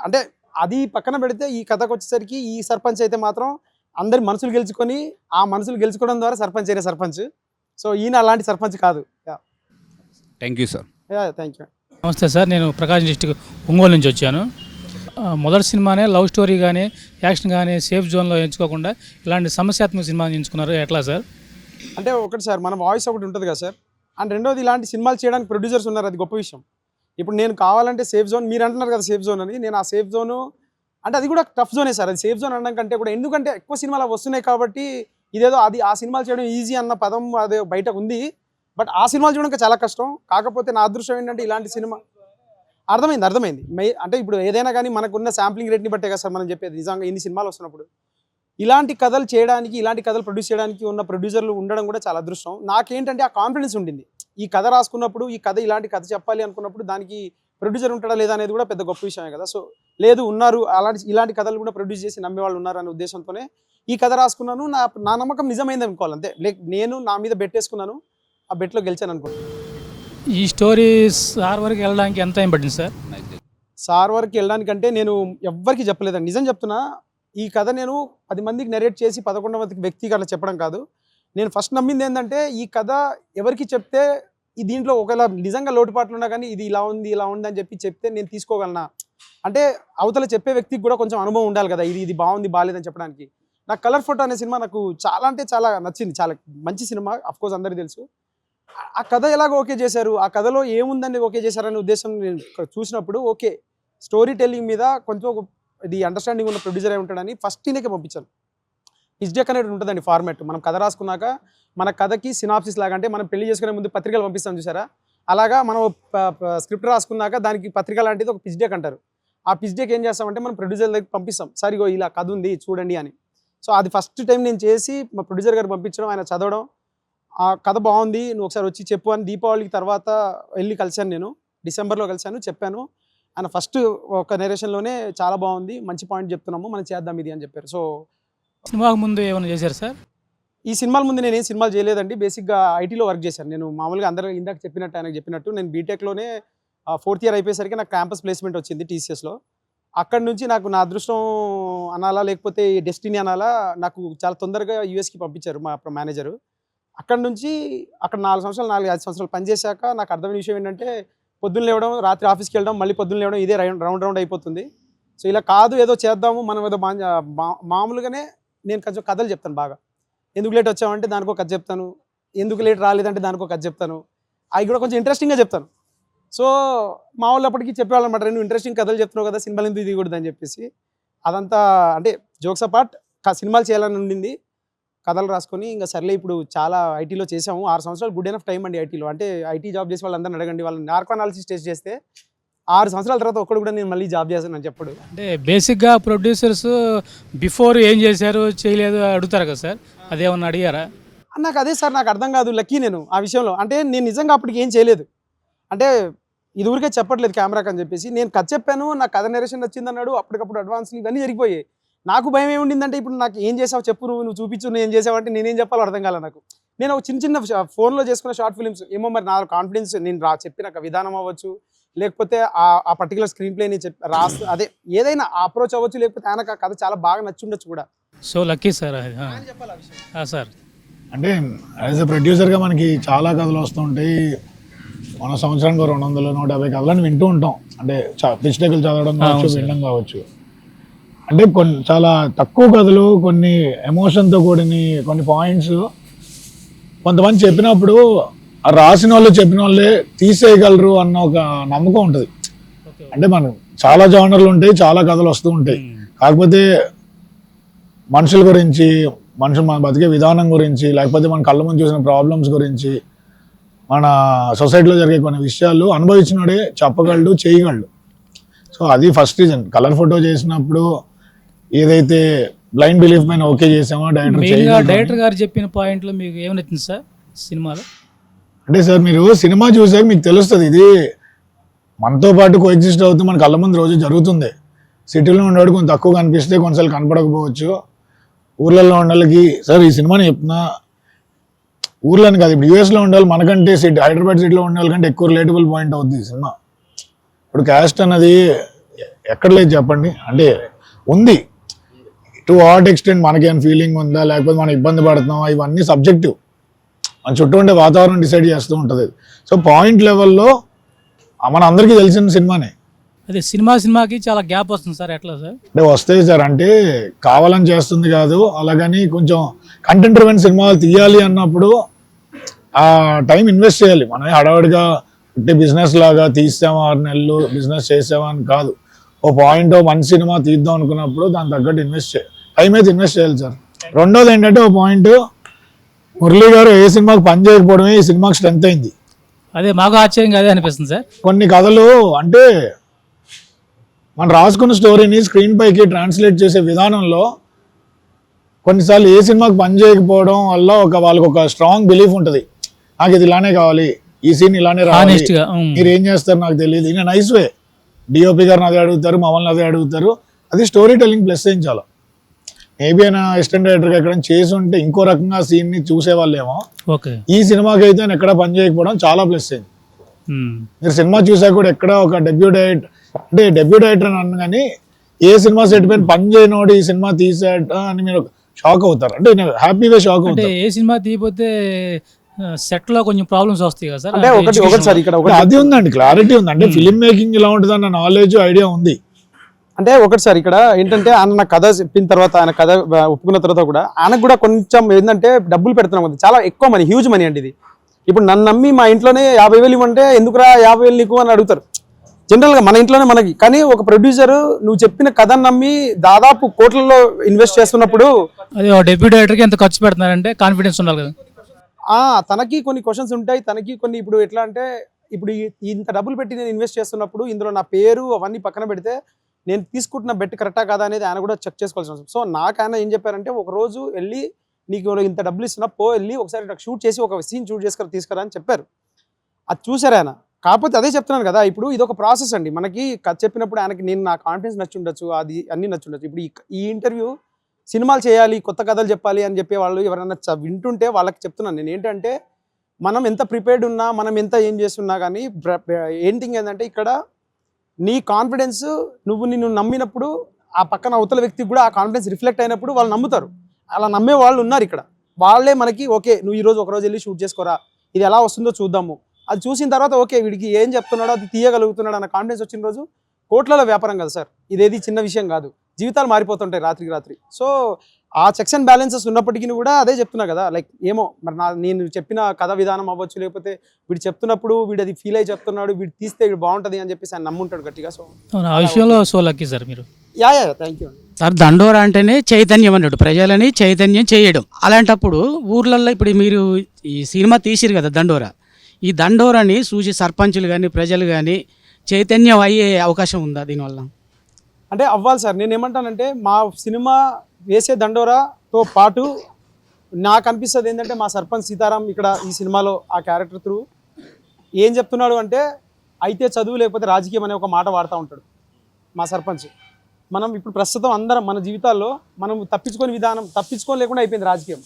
అంటే అది పక్కన పెడితే ఈ కథకు వచ్చేసరికి ఈ సర్పంచ్ అయితే మాత్రం అందరి మనసులు గెలుచుకొని ఆ మనసులు గెలుచుకోవడం ద్వారా సర్పంచ్ అయిన సర్పంచ్. సో ఈయన అలాంటి సర్పంచ్ కాదు. Thank you sir. Thank you. నమస్తే సార్, నేను ప్రకాశం డిస్టిక్ ఒంగోలు నుంచి వచ్చాను. మొదటి సినిమానే లవ్ స్టోరీ కానీ యాక్షన్ కానీ సేఫ్ జోన్లో ఎంచుకోకుండా ఇలాంటి సమస్యాత్మక సినిమాని ఎంచుకున్నారు, ఎట్లా సార్? అంటే ఒకటి సార్, మన వాయిస్ ఒకటి ఉంటుంది కదా సార్, అండ్ రెండోది ఇలాంటి సినిమాలు చేయడానికి ప్రొడ్యూసర్స్ ఉన్నారు, అది గొప్ప విషయం. ఇప్పుడు నేను కావాలంటే సేఫ్ జోన్, మీరు అంటున్నారు కదా సేఫ్ జోన్ అని, నేను ఆ సేఫ్ జోను అంటే అది కూడా టఫ్ జోనే సార్. అది సేఫ్ జోన్ అనడం కంటే కూడా, ఎందుకంటే ఎక్కువ సినిమాలు వస్తున్నాయి కాబట్టి ఇదేదో అది ఆ సినిమాలు చేయడం ఈజీ అన్న పదం అదే బయట ఉంది. బట్ ఆ సినిమాలు చూడడానికి చాలా కష్టం. కాకపోతే నా అదృష్టం ఏంటంటే ఇలాంటి సినిమా అర్థమైంది అంటే ఇప్పుడు ఏదైనా కానీ మనకున్న శాంప్లింగ్ రేట్ని బట్టే కదా సార్ మనం చెప్పేది. నిజంగా ఇన్ని సినిమాలు వస్తున్నప్పుడు ఇలాంటి కథలు చేయడానికి, ఇలాంటి కథలు ప్రొడ్యూస్ చేయడానికి ఉన్న ప్రొడ్యూసర్లు ఉండడం కూడా చాలా అదృష్టం. నాకేంటంటే ఆ కాన్ఫిడెన్స్ ఉండింది. ఈ కథ రాసుకున్నప్పుడు, ఈ కథ ఇలాంటి కథ చెప్పాలి అనుకున్నప్పుడు దానికి ప్రొడ్యూసర్ ఉంటాడా లేదా అనేది కూడా పెద్ద గొప్ప విషయమే కదా. సో లేదు, ఉన్నారు, ఇలాంటి కథలు కూడా ప్రొడ్యూస్ చేసి నమ్మేవాళ్ళు ఉన్నారు అనే ఉద్దేశంతోనే ఈ కథ రాసుకున్నాను. నా నమ్మకం నిజమైంది అనుకోవాలి అంతే. నేను నా మీద బెట్టేసుకున్నాను, ఆ బెట్లో గెలిచాను అనుకుంటున్నాను. ఈ స్టోరీ సార్ వరకు వెళ్ళడానికి ఎంత టైం పట్టింది సార్? సార్ వరకు వెళ్ళడానికంటే నేను ఎవ్వరికి చెప్పలేదండి, నిజం చెప్తున్నా. ఈ కథ నేను 10 మందికి నెరేట్ చేసి 11వ వ్యక్తికి అట్లా చెప్పడం కాదు. నేను ఫస్ట్ నమ్మింది ఏంటంటే ఈ కథ ఎవరికి చెప్తే ఈ దీంట్లో ఒకవేళ నిజంగా లోటుపాట్లు ఉన్నా కానీ ఇది ఇలా ఉంది అని చెప్పి చెప్తే నేను తీసుకోగలనా, అంటే అవతల చెప్పే వ్యక్తికి కూడా కొంచెం అనుభవం ఉండాలి కదా, ఇది బాగుంది బాగాలేదని చెప్పడానికి. నాకు కలర్ ఫోటో అనే సినిమా నాకు చాలా అంటే చాలా నచ్చింది. చాలా మంచి సినిమా, అఫ్కోర్స్ అందరికీ తెలుసు. ఆ కథ ఎలాగో ఓకే చేశారు, ఆ కథలో ఏముందని ఓకే చేశారనే ఉద్దేశం నేను చూసినప్పుడు ఓకే స్టోరీ టెల్లింగ్ మీద కొంచెం ఇది అండర్స్టాండింగ్ ఉన్న ప్రొడ్యూసర్ అయి ఉంటాడని ఫస్ట్ ఈయనకే పంపించాను. పిచ్ డెక్ అనేది ఉంటుందండి ఫార్మాట్. మనం కథ రాసుకున్నాక మన కథకి సినాప్సిస్ లాగా, అంటే మనం పెళ్లి చేసుకునే ముందు పత్రికలు పంపిస్తాం చూసారా, అలాగా మనం స్క్రిప్ట్ రాసుకున్నాక దానికి పత్రిక లాంటిది ఒక పిచ్ డెక్ అంటారు. ఆ పిచ్ డెక్ ఏం చేస్తామంటే మనం ప్రొడ్యూసర్ దగ్గరికి పంపిస్తాం, సరిగో ఇలా కథ ఉంది చూడండి అని. సో అది ఫస్ట్ టైం నేను చేసి మా ప్రొడ్యూసర్ గారు పంపించడం, ఆయన చదవడం, ఆ కథ బాగుంది నువ్వు ఒకసారి వచ్చి చెప్పు అని దీపావళికి తర్వాత వెళ్ళి కలిశాను. నేను డిసెంబర్లో కలిశాను, చెప్పాను. ఆయన ఫస్ట్ ఒక నెరేషన్లోనే చాలా బాగుంది, మంచి పాయింట్ చెప్తున్నాము, మనం చేద్దాం ఇది అని చెప్పారు. సో సినిమాకు ముందు ఏమైనా చేశారు సార్? ఈ సినిమాల ముందు నేను ఏం సినిమాలు చేయలేదండి. బేసిక్గా ఐటీలో వర్క్ చేశాను నేను. మామూలుగా అందరూ ఇందాక చెప్పినట్టు, ఆయనకు చెప్పినట్టు నేను బీటెక్లోనే 4th ఇయర్ అయిపోయేసరికి నాకు క్యాంపస్ ప్లేస్మెంట్ వచ్చింది TCSలో. అక్కడి నుంచి నాకు నా అదృష్టం అనాలా లేకపోతే డెస్టినీ అనాలా, నాకు చాలా తొందరగా యూఎస్కి పంపించారు మా మేనేజరు. అక్కడ నుంచి అక్కడ 4-5 సంవత్సరాలు పనిచేశాక నాకు అర్థమైన విషయం ఏంటంటే పొద్దున్న లేవడం, రాత్రి ఆఫీస్కి వెళ్ళడం, మళ్ళీ పొద్దున్న లేవడం, ఇదే రౌండ్ అయిపోతుంది. సో ఇలా కాదు, ఏదో చేద్దాము మనం, ఏదో మామూలుగానే నేను కొంచెం కథలు చెప్తాను బాగా. ఎందుకు లేట్ వచ్చామంటే దానికో కథ చెప్తాను, ఎందుకు లేట్ రాలేదంటే దానికో కథ చెప్తాను, అవి కూడా కొంచెం ఇంట్రెస్టింగ్గా చెప్తాను. సో మా వాళ్ళు అప్పటికి చెప్పేవాళ్ళు అనమాట, నువ్వు ఇంట్రెస్టింగ్ కథలు చెప్తున్నావు కదా, సినిమాలు ఎందుకు దిగకూడదు అని చెప్పేసి. అదంతా అంటే జోక్స్ అపార్ట్, సినిమాలు చేయాలని ఉండింది. కథలు రాసుకొని ఇంకా సర్లే ఇప్పుడు చాలా ఐటీలో చేసాము. 6 సంవత్సరాలు గుడ్ ఎనఫ్ టైం అండి ఐటీలో. అంటే ఐటీ జాబ్ చేసే వాళ్ళందరినీ అడగండి, వాళ్ళని నార్కో అనాలిసిస్ టెస్ట్ చేస్తే 6 సంవత్సరాల తర్వాత ఒక్కడు కూడా నేను మళ్ళీ జాబ్ చేస్తాను అని చెప్పడు. అంటే బేసిక్గా ప్రొడ్యూసర్స్ బిఫోర్ ఏం చేశారు చేయలేదు అడుగుతారు కదా సార్, అదేమన్నా అడిగారా? నాకు అదే సార్, నాకు అర్థం కాదు, లక్కీ నేను ఆ విషయంలో. అంటే నేను నిజంగా అప్పటికి ఏం చేయలేదు, అంటే ఇది ఊరికే చెప్పట్లేదు కెమెరాకి అని చెప్పేసి. నేను కథ చెప్పాను, నాకు కథ నెరేషన్ వచ్చింది అన్నాడు, అప్పటికప్పుడు అడ్వాన్స్లు ఇవన్నీ జరిగిపోయాయి. నాకు భయం ఏముండిందంటే ఇప్పుడు నాకు ఏం చేసావు చెప్పు, నువ్వు చూపించు, నేను ఏం చేసావంటే నేనేం చెప్పాలో అర్థం కాలే నాకు. నేను ఒక చిన్న ఫోన్లో చేసుకున్న షార్ట్ ఫిలిమ్స్ ఏమో, మరి నా కాన్ఫిడెన్స్ నేను చెప్పిన విధానం అవ్వచ్చు, లేకపోతే ఆ పర్టికులర్ స్క్రీన్ ప్లేని రాస్తూ అదే ఏదైనా అప్రోచ్ అవ్వచ్చు, లేకపోతే ఆయనకు ఆ కథ చాలా బాగా నచ్చుండొచ్చు కూడా. So lucky sir sir. అంటే యాజ్ ఎ ప్రొడ్యూసర్గా మనకి చాలా కథలు వస్తుంటాయి. మన సంవత్సరానికి 200-150 కథలను వింటూ ఉంటాం. అంటే పిచ్ డెక్లు చదవడం కావచ్చు, వినడం కావచ్చు. అంటే కొన్ని చాలా తక్కువ కథలు, కొన్ని ఎమోషన్తో కూడిన కొన్ని పాయింట్స్ కొంతమంది చెప్పినప్పుడు ఆ రాసిన వాళ్ళు చెప్పిన వాళ్ళే తీసేయగలరు అన్న ఒక నమ్మకం ఉంటుంది. అంటే మనం చాలా జానర్లు ఉంటాయి, చాలా కథలు వస్తూ ఉంటాయి. కాకపోతే మనుషుల గురించి, మనుషులు మన బతికే విధానం గురించి, లేకపోతే మన కళ్ళ ముందు చూసిన ప్రాబ్లమ్స్ గురించి, మన సొసైటీలో జరిగే కొన్ని విషయాలు అనుభవించినోడే చెప్పగలడు, చేయగలడు. సో అది ఫస్ట్ రీజన్. కలర్ ఫోటో చేసినప్పుడు ఏదైతే బ్లైండ్ బిలీఫ్ పైన ఓకే చేసామో డైరెక్టర్ గారు చెప్పిన పాయింట్లో మీకు ఏమి నచ్చింది సార్ సినిమాలో? అంటే సార్ మీరు సినిమా చూసాక మీకు తెలుస్తుంది, ఇది మనతో పాటు కోఎగ్జిస్ట్ అవుతూ మన కళ్ళ ముందు రోజు జరుగుతుంది. సిటీలో ఉండేవాడు కొంచెం తక్కువ కనిపిస్తే కొన్నిసార్లు కనపడకపోవచ్చు. ఊర్లలో ఉండే వాళ్ళకి సార్ ఈ సినిమాని చెప్తున్నా, ఊర్లోని కాదు, ఇప్పుడు యూఎస్లో ఉండే వాళ్ళు మనకంటే హైదరాబాద్ సిటీలో ఉండే వాళ్ళకంటే ఎక్కువ రిలేటబుల్ పాయింట్ అవుతుంది ఈ సినిమా. ఇప్పుడు క్యాస్ట్ అన్నది ఎక్కడ లేదు చెప్పండి, అంటే ఉంది. టు వాట్ ఎక్స్టెంట్ మనకేం ఫీలింగ్ ఉందా, లేకపోతే మనం ఇబ్బంది పడుతున్నామా, ఇవన్నీ సబ్జెక్టివ్. మన చుట్టూ ఉండే వాతావరణం డిసైడ్ చేస్తూ ఉంటుంది. సో పాయింట్ లెవెల్లో మన అందరికీ తెలిసిన సినిమానే. అదే సినిమాకి చాలా గ్యాప్ వస్తుంది సార్, ఎట్లా సార్? అంటే వస్తాయి సార్, అంటే కావాలని చేస్తుంది కాదు, అలాగని కొంచెం కంటెంట్ డ్రివెన్ సినిమాలు తీయాలి అన్నప్పుడు ఆ టైం ఇన్వెస్ట్ చేయాలి. మనమే హడావుడిగా అంటే బిజినెస్ లాగా తీసామా 6 నెలలు బిజినెస్ చేసామా అని కాదు. ఓ పాయింట్ మంచి సినిమా తీద్దాం అనుకున్నప్పుడు దాని తగ్గట్టు టైం అయితే ఇన్వెస్ట్ చేయాలి సార్. రెండోది ఏంటంటే ఓ పాయింట్, మురళీ గారు ఏ సినిమాకి పని చేయకపోవడమే ఈ సినిమాకి స్ట్రెంత్ అయింది. అదే మాకు ఆశ్చర్యంగా అదే అనిపిస్తుంది సార్. కొన్ని కథలు అంటే మనం రాసుకున్న స్టోరీని స్క్రీన్ పైకి ట్రాన్స్లేట్ చేసే విధానంలో కొన్నిసార్లు ఏ సినిమాకి పని చేయకపోవడం వల్ల వాళ్ళకి ఒక స్ట్రాంగ్ బిలీఫ్ ఉంటుంది, నాకు ఇది ఇలానే కావాలి, ఈ సీన్ ఇలానే రావాలి, హానెస్ట్గా మీరు ఏం చేస్తారు నాకు తెలియదు. ఇన్ నైస్ వే డిఓపి గారిని అదే అడుగుతారు, మమ్మల్ని అదే అడుగుతారు. అది స్టోరీ టెల్లింగ్ ప్లస్ చేయించాలి. మేబీ ఆయన అసిస్టెంట్ డైరెక్టర్గా ఎక్కడైనా చేసి ఉంటే ఇంకో రకంగా సీన్ని చూసేవాళ్ళేమో. ఓకే. ఈ సినిమాకి అయితే ఆయన ఎక్కడ పని చేయకపోవడం చాలా ప్లస్ అయింది. మీరు సినిమా చూసాక కూడా ఎక్కడ ఒక డెబ్యూ డైరెక్టర్ అని అన్న కానీ ఏ సినిమా సెట్ పైన పని చేయనోడు ఈ సినిమా తీసాడు అని మీరు షాక్ అవుతారు. అంటే హ్యాపీగా షాక్ అంటే అవుతారు. ఏ సినిమా తీయపోతే సెట్ లో కొంచెం ప్రాబ్లమ్స్ వస్తాయి కదా సార్. అంటే ఒకటి సార్ ఇక్కడ అది ఉందండి, క్లారిటీ ఉంది. అంటే ఫిల్మ్ మేకింగ్ ఇలా ఉంటుంది అన్న నాలెడ్జ్ ఐడియా ఉంది. అంటే ఒకటి సార్ ఇక్కడ ఏంటంటే ఆయన నా కథ చెప్పిన తర్వాత, ఆయన కథ ఒప్పుకున్న తర్వాత కూడా ఆయనకు కూడా కొంచెం ఏంటంటే డబ్బులు పెడుతున్నాం కదా, చాలా ఎక్కువ మనీ, హ్యూజ్ మనీ అండి ఇది. ఇప్పుడు నన్ను నమ్మి మా ఇంట్లోనే 50,000 ఇవ్వంటే ఎందుకురా 50,000 నీకు అని అడుగుతారు జనరల్గా మన ఇంట్లోనే మనకి. కానీ ఒక ప్రొడ్యూసర్ నువ్వు చెప్పిన కథను నమ్మి దాదాపు కోట్లలో ఇన్వెస్ట్ చేస్తున్నప్పుడు అదే డెబ్యూ డైరెక్టర్కి ఎంత ఖర్చు పెడుతున్నారంటే కాన్ఫిడెన్స్ ఉండాలి కదా. తనకి కొన్ని క్వశ్చన్స్ ఉంటాయి, తనకి కొన్ని ఇప్పుడు ఎట్లా అంటే ఇప్పుడు ఇంత డబ్బులు పెట్టి నేను ఇన్వెస్ట్ చేస్తున్నప్పుడు ఇందులో నా పేరు అవన్నీ పక్కన పెడితే నేను తీసుకుంటున్న బెట్ కరెక్టా కాదా అనేది ఆయన కూడా చెక్ చేసుకోవాల్సిన అవసరం. సో నాకు ఆయన ఏం చెప్పారంటే ఒక రోజు వెళ్ళి నీకు ఇంత డబ్బులు ఇస్తున్నా వెళ్ళి ఒకసారి నాకు షూట్ చేసి ఒక సీన్ షూట్ చేసుకొని తీసుకురా అని చెప్పారు. అది చూసారు ఆయన. కాకపోతే అదే చెప్తున్నాను కదా, ఇప్పుడు ఇది ఒక ప్రాసెస్ అండి. మనకి కథ చెప్పినప్పుడు ఆయనకి నా కాన్ఫిడెన్స్ నచ్చి ఉండొచ్చు, అది అన్నీ నచ్చి ఉండొచ్చు. ఇప్పుడు ఈ ఇంటర్వ్యూ సినిమాలు చేయాలి, కొత్త కథలు చెప్పాలి అని చెప్పే వాళ్ళు ఎవరైనా వింటుంటే వాళ్ళకి చెప్తున్నాను నేను ఏంటంటే, మనం ఎంత ప్రిపేర్డ్ ఉన్నా, మనం ఎంత ఏం చేస్తున్నా కానీ ఏంటింగ్ ఏంటంటే ఇక్కడ నీ కాన్ఫిడెన్స్ నిన్ను నమ్మినప్పుడు ఆ పక్కన అవతల వ్యక్తికి కూడా ఆ కాన్ఫిడెన్స్ రిఫ్లెక్ట్ అయినప్పుడు వాళ్ళు నమ్ముతారు. అలా నమ్మే వాళ్ళు ఉన్నారు ఇక్కడ. వాళ్ళే మనకి ఓకే నువ్వు ఈరోజు ఒకరోజు వెళ్ళి షూట్ చేసుకోరా, ఇది ఎలా వస్తుందో చూద్దాము, అది చూసిన తర్వాత ఓకే వీడికి ఏం చెప్తున్నాడో అది తీయగలుగుతున్నాడు అన్న కాన్ఫిడెన్స్ వచ్చిన రోజు కోట్లలో వ్యాపారం కదా సార్. ఇదేది చిన్న విషయం కాదు, జీవితాలు మారిపోతుంటాయి రాత్రికి రాత్రి. సో ఆ చెక్స్ అండ్ బ్యాలెన్సెస్ ఉన్నప్పటికీ కూడా అదే చెప్తున్నా కదా, లైక్ ఏమో మరి నేను చెప్పిన కథ విధానం అవ్వచ్చు, లేకపోతే వీడు చెప్తున్నప్పుడు వీడు అది ఫీల్ అయ్యి చెప్తున్నాడు, వీడు తీస్తే వీడు బాగుంటుంది అని చెప్పేసి ఆయన నమ్ముంటాడు గట్టిగా. సో ఆ విషయంలో సో లక్కీ సార్ మీరు. Yeah thank you. సార్ దండోరా అంటేనే చైతన్యం అన్నాడు, ప్రజలని చైతన్యం చేయడం. అలాంటప్పుడు ఊర్లలో ఇప్పుడు మీరు ఈ సినిమా తీసిరు కదా దండోరా, ఈ దండోరాని చూసి సర్పంచులు కానీ ప్రజలు కానీ చైతన్యం అయ్యే అవకాశం ఉందా దీనివల్ల? అంటే అవ్వాలి సార్. నేను ఏమంటానంటే మా సినిమా వేసే దండోరాతో పాటు నాకు అనిపిస్తుంది ఏంటంటే మా సర్పంచ్ సీతారాం ఇక్కడ ఈ సినిమాలో ఆ క్యారెక్టర్ త్రూ ఏం చెప్తున్నాడు అంటే అయితే చదువు లేకపోతే రాజకీయం అనే ఒక మాట వాడుతూ ఉంటాడు మా సర్పంచ్. మనం ఇప్పుడు ప్రస్తుతం అందరం మన జీవితాల్లో మనం తప్పించుకోలేకుండా అయిపోయింది రాజకీయం.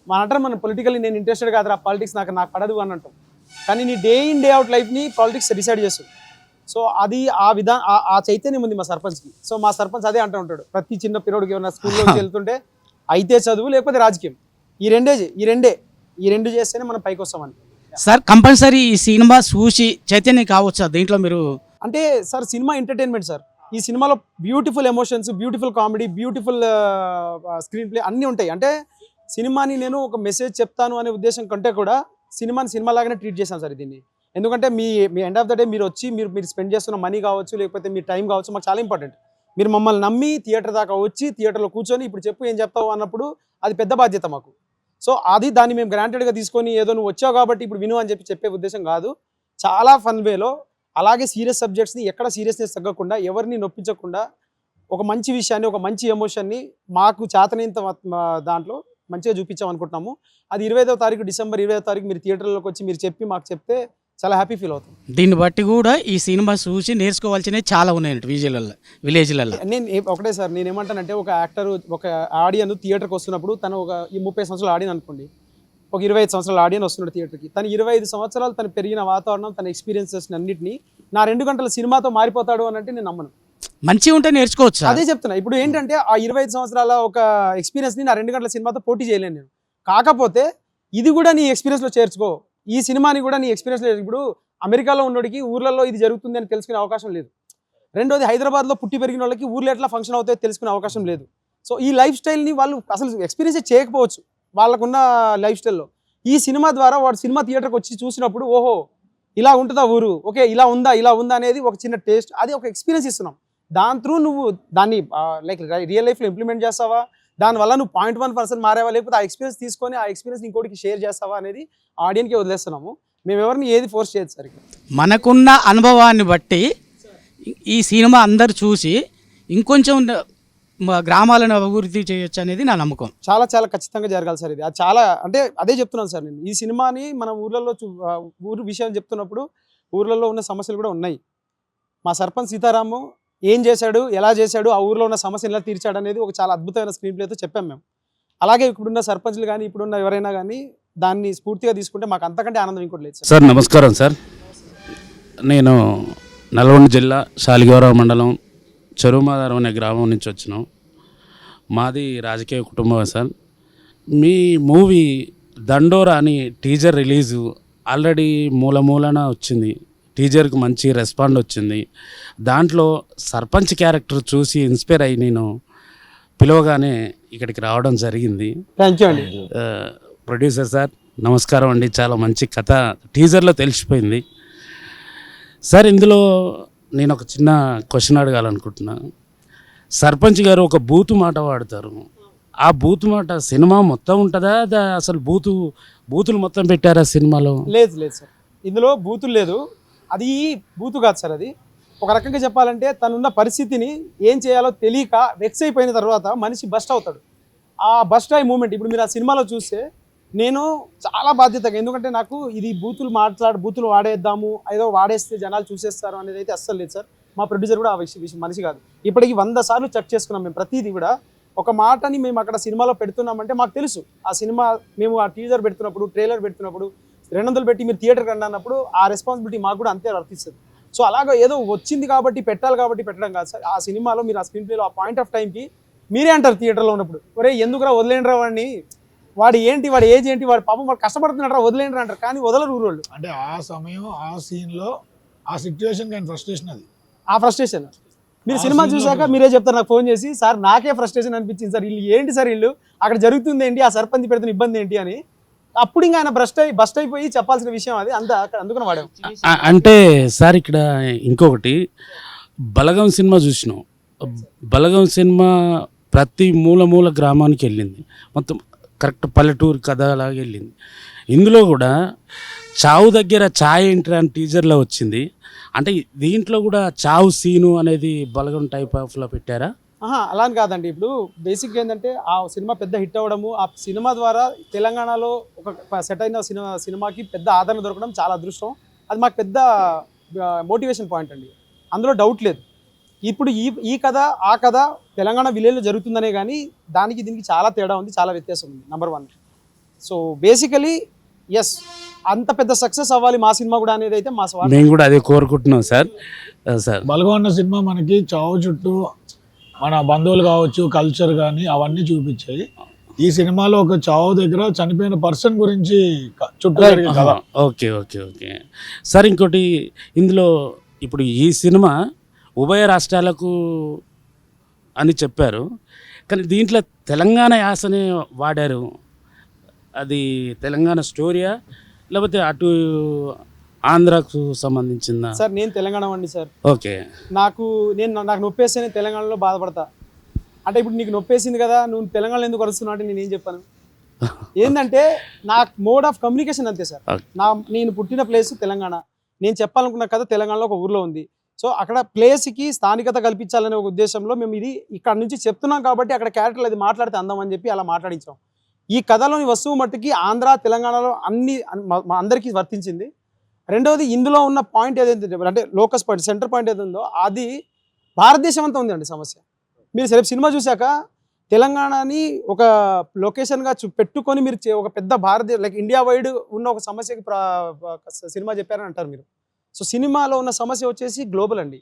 మనం పొలిటికల్లీ నేను ఇంట్రెస్టెడ్ కాదురా, పాలిటిక్స్ నాకు పడదు అని అంటాం. కానీ నీ డే ఇన్ డే అవుట్ లైఫ్ని పాలిటిక్స్ డిసైడ్ చేస్తుంది. సో అది ఆ చైతన్యం ఉంది మా సర్పంచ్కి. సో మా సర్పంచ్ అదే అంటూ ఉంటాడు ప్రతి చిన్న పిల్లోడికి, ఏమైనా స్కూల్లోకి వెళ్తుంటే అయితే చదువు లేకపోతే రాజకీయం, ఈ రెండు చేస్తేనే మనం పైకి వస్తామని. సార్ కంపల్సరీ ఈ సినిమా చూసి చైతన్యం కావచ్చా దీంట్లో మీరు? అంటే సార్ సినిమా ఎంటర్టైన్మెంట్ సార్. ఈ సినిమాలో beautiful emotions, beautiful comedy, beautiful screen play అన్నీ ఉంటాయి. అంటే సినిమాని నేను ఒక మెసేజ్ చెప్తాను అనే ఉద్దేశం కంటే కూడా సినిమాని సినిమా లాగానే ట్రీట్ చేశాను సార్ దీన్ని. ఎందుకంటే మీ ఎండ్ ఆఫ్ ద డే మీరు వచ్చి మీరు స్పెండ్ చేస్తున్న మనీ కావచ్చు, లేకపోతే మీ టైం కావచ్చు, మాకు చాలా ఇంపార్టెంట్. మీరు మమ్మల్ని నమ్మి థియేటర్ దాకా వచ్చి థియేటర్లో కూర్చొని ఇప్పుడు చెప్పు ఏం చెప్తావు అన్నప్పుడు అది పెద్ద బాధ్యత మాకు. సో దాన్ని మేము గ్రాంటెడ్గా తీసుకొని ఏదో నువ్వు వచ్చావు కాబట్టి ఇప్పుడు విను అని చెప్పే ఉద్దేశం కాదు. చాలా ఫన్ వేలో అలాగే సీరియస్ సబ్జెక్ట్స్ని ఎక్కడ సీరియస్నెస్ తగ్గకుండా, ఎవరిని నొప్పించకుండా ఒక మంచి విషయాన్ని, ఒక మంచి ఎమోషన్ని మాకు చేతనైనంత దాంట్లో మంచిగా చూపించాం అనుకుంటున్నాము. అది 25వ తారీఖు డిసెంబర్ 25వ తారీఖు మీరు థియేటర్లోకి వచ్చి మీరు చెప్పి మాకు చెప్తే చాలా హ్యాపీ ఫీల్ అవుతాం. దీన్ని బట్టి కూడా ఈ సినిమా చూసి నేర్చుకోవాల్సినవి చాలా ఉన్నాయండి విలేజ్లలో. నేను ఒకటే సార్, నేను ఏమంటానంటే ఒక యాక్టర్, ఒక ఆడియన్ థియేటర్కి వస్తున్నప్పుడు తను ఒక 30 సంవత్సరాల ఆడియన్ అనుకోండి, ఒక 25 సంవత్సరాల ఆడియన్ వస్తున్నాడు థియేటర్కి. తను 25 సంవత్సరాలు తను పెరిగిన వాతావరణం, తన ఎక్స్పీరియన్సెస్ అన్నింటినీ నా 2 గంటల సినిమాతో మారిపోతాడు అని అంటే నేను నమ్మను. మంచిగా ఉంటే నేర్చుకోవచ్చు. అదే చెప్తున్నా. ఇప్పుడు ఏంటంటే ఆ 25 సంవత్సరాల ఒక ఎక్స్పీరియన్స్ని నా 2 గంటల సినిమాతో పోటీ చేయలేను నేను. కాకపోతే ఇది కూడా నీ ఎక్స్పీరియన్స్లో చేర్చుకో, ఈ సినిమాని కూడా నీ ఎక్స్పీరియన్స్లో. ఇప్పుడు అమెరికాలో ఉన్నోడికి ఊర్లలో ఇది జరుగుతుంది అని తెలుసుకునే అవకాశం లేదు. రెండోది హైదరాబాద్లో పుట్టి పెరిగిన వాళ్ళకి ఊర్లో ఎట్లా ఫంక్షన్ అవుతాయో తెలుసుకునే అవకాశం లేదు. సో ఈ లైఫ్ స్టైల్ని వాళ్ళు అసలు ఎక్స్పీరియన్స్ చేయకపోవచ్చు వాళ్ళకున్న లైఫ్ స్టైల్లో. ఈ సినిమా ద్వారా వాడు సినిమా థియేటర్కి వచ్చి చూసినప్పుడు ఓహో ఇలా ఉంటుందా ఊరు, ఓకే ఇలా ఉందా అనేది ఒక చిన్న టేస్ట్, అది ఒక ఎక్స్పీరియన్స్ ఇస్తున్నాం. దాని త్రూ నువ్వు దాన్ని లైక్ రియల్ లైఫ్లో ఇంప్లిమెంట్ చేస్తావా, దానివల్ల నువ్వు 0.1% మారావా, లేకపోతే ఆ ఎక్స్పీరియన్స్ తీసుకొని ఆ ఎక్స్పీరియన్స్ ఇంకోటికి షేర్ చేస్తావా అనేది ఆడియన్కి వదిలేస్తున్నాము. మేము ఎవరిని ఏది ఫోర్స్ చేయదు సార్ ఇక్కడ. మనకున్న అనుభవాన్ని బట్టి ఈ సినిమా అందరు చూసి ఇంకొంచెం గ్రామాలను అభివృద్ధి చేయొచ్చు అనేది నా నమ్మకం. చాలా చాలా ఖచ్చితంగా జరగాలి సార్ ఇది. అది చాలా అంటే అదే చెప్తున్నాను సార్ నేను. ఈ సినిమాని మన ఊర్లలో ఊరు విషయం చెప్తున్నప్పుడు ఊర్లలో ఉన్న సమస్యలు కూడా ఉన్నాయి. మా సర్పంచ్ సీతారాము ఏం చేశాడు, ఎలా చేశాడు, ఆ ఊర్లో ఉన్న సమస్యలు ఎలా తీర్చాడు అనేది ఒక చాలా అద్భుతమైన స్క్రీన్ ప్లేతో చెప్పాం మేము. అలాగే ఇప్పుడున్న సర్పంచ్లు కానీ ఇప్పుడున్న ఎవరైనా కానీ దాన్ని స్ఫూర్తిగా తీసుకుంటే మాకు అంతకంటే ఆనందం ఇంకోటి లేదు సార్. సార్ నమస్కారం సార్. నేను నల్గొండ జిల్లా శాలిగౌరవ మండలం చెరువుమాధారం అనే గ్రామం నుంచి వచ్చినాం. మాది రాజకీయ కుటుంబం సార్. మీ మూవీ దండోరా అని టీజర్ రిలీజు ఆల్రెడీ మూలన వచ్చింది. టీజర్కి మంచి రెస్పాండ్ వచ్చింది. దాంట్లో సర్పంచ్ క్యారెక్టర్ చూసి ఇన్స్పైర్ అయ్యి నేను పిలవగానే ఇక్కడికి రావడం జరిగింది. థ్యాంక్ యూ అండి. ప్రొడ్యూసర్ సార్ నమస్కారం అండి. చాలా మంచి కథ టీజర్లో తెలిసిపోయింది సార్. ఇందులో నేను ఒక చిన్న క్వశ్చన్ అడగాలనుకుంటున్నా. సర్పంచ్ గారు ఒక బూతు మాట వాడతారు. ఆ బూతు మాట సినిమా మొత్తం ఉంటుందా? అసలు బూతులు మొత్తం పెట్టారా సినిమాలో? లేదు లేదు సార్, ఇందులో బూతులు లేదు. అది బూతు కాదు సార్. అది ఒక రకంగా చెప్పాలంటే తనున్న పరిస్థితిని ఏం చేయాలో తెలియక వెక్స్ అయిపోయిన తర్వాత మనిషి బస్ట్ అవుతాడు. ఆ బస్ట్ అయ్యే మూమెంట్ ఇప్పుడు మీరు ఆ సినిమాలో చూస్తే నేను చాలా బాధ్యతగా, ఎందుకంటే నాకు ఇది బూతులు వాడేద్దాము, ఏదో వాడేస్తే జనాలు చూసేస్తారు అనేది అయితే అస్సలు లేదు సార్. మా ప్రొడ్యూసర్ కూడా ఆ విషయం మనిషి కాదు. ఇప్పటికి 100 సార్లు చెక్ చేసుకున్నాం మేము. ప్రతిదీ కూడా ఒక మాటని మేము అక్కడ సినిమాలో పెడుతున్నామంటే మాకు తెలుసు ఆ సినిమా మేము ఆ టీజర్ పెడుతున్నప్పుడు, ట్రైలర్ పెడుతున్నప్పుడు 200 పెట్టి మీరు థియేటర్కి రండి అన్నప్పుడు ఆ రెస్పాన్సిబిలిటీ మాకు కూడా అంతే వర్తిస్తుంది. సో అలాగా ఏదో వచ్చింది కాబట్టి పెట్టాలి కాబట్టి పెట్టడం కాదు సార్. ఆ సినిమాలో మీరు ఆ స్క్రీన్ ప్లేలో ఆ పాయింట్ ఆఫ్ టైంకి మీరే అంటారు థియేటర్లో ఉన్నప్పుడు, ఒరే ఎందుకురా వదిలేండిరా వాడిని, వాడి ఏజ్ ఏంటి, వాడు పాపం వాడు కష్టపడుతున్నాడు రా వదిలేండిరా అంటారు. కానీ వదలరు ఊరోళ్ళు. అంటే ఆ సమయం ఆ సీన్లో ఆ సిచ్యువేషన్ కానీ ఫ్రస్ట్రేషన్ అది. ఆ ఫ్రస్ట్రేషన్ మీరు సినిమా చూసాక మీరే చెప్తారు నాకు ఫోన్ చేసి, సార్ నాకే ఫ్రస్ట్రేషన్ అనిపించింది సార్, వీళ్ళు ఏంటి సార్ వీళ్ళు అక్కడ జరుగుతుంది ఏంటి, ఆ సర్పంచ్ పెడుతున్న ఇబ్బంది ఏంటి అని. అప్పుడు ఇంకా ఆయన బస్ట్ అయిపోయి చెప్పాల్సిన విషయం అది అంతా అందుకని వాడాం. అంటే సార్ ఇక్కడ ఇంకొకటి బలగం సినిమా చూసినాం. బలగం సినిమా ప్రతి మూల గ్రామానికి వెళ్ళింది, మొత్తం కరెక్ట్ పల్లెటూరు కథ అలాగే వెళ్ళింది. ఇందులో కూడా చావు దగ్గర ఛాయ్ ఎంట్రీ అని టీజర్లో వచ్చింది. అంటే దీంట్లో కూడా చావు సీను అనేది బలగం టైప్ ఆఫ్లో పెట్టారా? అలా అని కాదండి. ఇప్పుడు బేసిక్గా ఏంటంటే ఆ సినిమా పెద్ద హిట్ అవ్వడము, ఆ సినిమా ద్వారా తెలంగాణలో ఒక సెట్ అయిన సినిమాకి పెద్ద ఆదరణ దొరకడం చాలా అదృష్టం. అది మాకు పెద్ద మోటివేషన్ పాయింట్ అండి, అందులో డౌట్ లేదు. ఇప్పుడు ఈ కథ ఆ కథ తెలంగాణ విలేజ్లో జరుగుతుందనే కానీ దానికి దీనికి చాలా తేడా ఉంది, చాలా వ్యత్యాసం ఉంది. నెంబర్ 1. సో బేసికలీ ఎస్ అంత పెద్ద సక్సెస్ అవ్వాలి మా సినిమా కూడా అనేది అయితే మా సవాల్. మేము కూడా అదే కోరుకుంటున్నాం సార్. సార్ బలగొండ సినిమా మనకి చావు చుట్టూ మన బంధువులు కావచ్చు, కల్చర్ కానీ అవన్నీ చూపించాయి. ఈ సినిమాలో ఒక చావు దగ్గర చనిపోయిన పర్సన్ గురించి చుట్టూ కదా. Okay sir. ఇంకోటి ఇందులో ఇప్పుడు ఈ సినిమా ఉభయ రాష్ట్రాలకు అని చెప్పారు, కానీ దీంట్లో తెలంగాణ యాసనే వాడారు. అది తెలంగాణ స్టోరీయా లేకపోతే అటు ఆంధ్రాకు సంబంధించిందా? సార్ నేను తెలంగాణ వాడిని సార్. ఓకే. నాకు నొప్పేస్తే నేను తెలంగాణలో బాధపడతా. అంటే ఇప్పుడు నీకు నొప్పేసింది కదా, నువ్వు తెలంగాణలో ఎందుకు వస్తున్నావు అంటే నేను ఏం చెప్పాను? ఏంటంటే నా మోడ్ ఆఫ్ కమ్యూనికేషన్ అంతే సార్. నేను పుట్టిన ప్లేస్ తెలంగాణ, నేను చెప్పాలనుకున్న కథ తెలంగాణలో ఒక ఊర్లో ఉంది. సో అక్కడ ప్లేస్కి స్థానికత కల్పించాలనే ఒక ఉద్దేశంలో మేము ఇది ఇక్కడ నుంచి చెప్తున్నాం కాబట్టి అక్కడ క్యారెక్టర్లు అది మాట్లాడితే అందం అని చెప్పి అలా మాట్లాడించాం. ఈ కథలోని వస్తువు మట్టుకి ఆంధ్ర తెలంగాణలో మా అందరికీ వర్తించింది. రెండవది ఇందులో ఉన్న పాయింట్ ఏదైతే అంటే లోకస్ పాయింట్, సెంటర్ పాయింట్ ఏదైతే ఉందో అది భారతదేశం అంతా ఉందండి సమస్య. మీరు సరే సినిమా చూశాక తెలంగాణని ఒక లొకేషన్గా పెట్టుకొని మీరు ఒక పెద్ద లైక్ ఇండియా వైడ్ ఉన్న ఒక సమస్యకి సినిమా చెప్పారని అంటారు మీరు. సో సినిమాలో ఉన్న సమస్య వచ్చేసి గ్లోబల్ అండి,